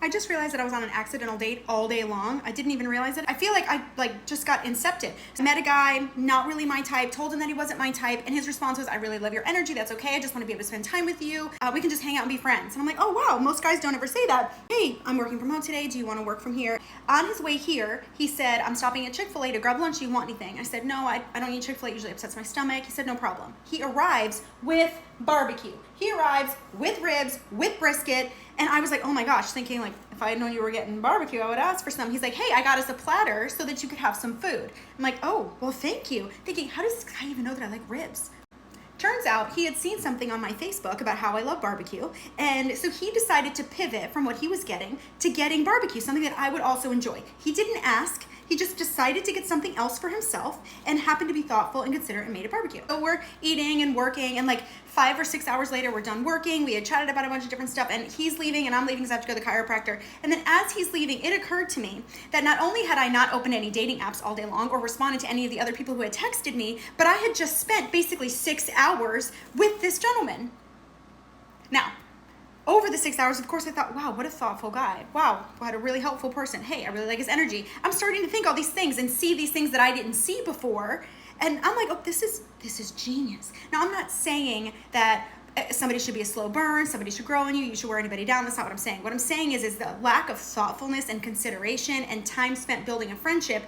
I just realized that I was on an accidental date all day long. I didn't even realize it. I feel like I just got incepted. I met a guy, not really my type, told him that he wasn't my type, and his response was, I really love your energy, that's okay, I just want to be able to spend time with you. We can just hang out and be friends. And I'm like, oh wow, most guys don't ever say that. Hey, I'm working from home today, do you want to work from here? On his way here, he said, I'm stopping at Chick-fil-A to grab lunch, do you want anything? I said, no, I don't eat Chick-fil-A, it usually upsets my stomach. He said, no problem. He arrives with barbecue. He arrives with ribs, with brisket, and I was like, oh my gosh, thinking like, if I had known you were getting barbecue, I would ask for some. He's like, hey, I got us a platter so that you could have some food. I'm like, oh, well, thank you. Thinking, how does this guy even know that I like ribs? Turns out he had seen something on my Facebook about how I love barbecue, and so he decided to pivot from what he was getting to getting barbecue, something that I would also enjoy. He didn't ask, he just decided to get something else for himself and happened to be thoughtful and considerate and made a barbecue. So we're eating and working, and like 5 or 6 hours later, we're done working. We had chatted about a bunch of different stuff, and he's leaving and I'm leaving because I have to go to the chiropractor. And then as he's leaving, it occurred to me that not only had I not opened any dating apps all day long or responded to any of the other people who had texted me, but I had just spent basically 6 hours with this gentleman. Now, over the 6 hours, of course, I thought, wow, what a thoughtful guy. Wow, what a really helpful person. Hey, I really like his energy. I'm starting to think all these things and see these things that I didn't see before. And I'm like, oh, this is genius. Now, I'm not saying that somebody should be a slow burn, somebody should grow on you, you should wear anybody down. That's not what I'm saying. What I'm saying is the lack of thoughtfulness and consideration and time spent building a friendship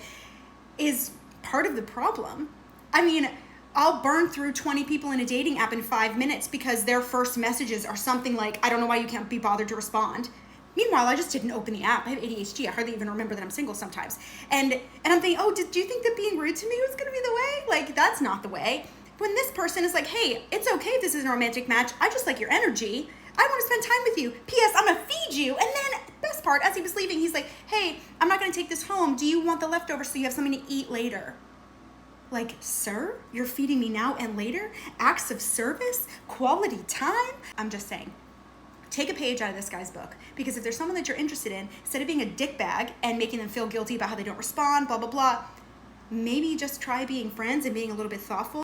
is part of the problem. I mean, I'll burn through 20 people in a dating app in 5 minutes because their first messages are something like, I don't know why you can't be bothered to respond. Meanwhile, I just didn't open the app. I have ADHD. I hardly even remember that I'm single sometimes. And I'm thinking, oh, do you think that being rude to me was going to be the way? Like, that's not the way. When this person is like, hey, it's okay if this isn't a romantic match. I just like your energy. I want to spend time with you. P.S. I'm going to feed you. And then, best part, as he was leaving, he's like, hey, I'm not going to take this home. Do you want the leftovers so you have something to eat later? Like, sir, you're feeding me now and later? Acts of service? Quality time? I'm just saying, take a page out of this guy's book, because if there's someone that you're interested in, instead of being a dick bag and making them feel guilty about how they don't respond, blah, blah, blah, maybe just try being friends and being a little bit thoughtful.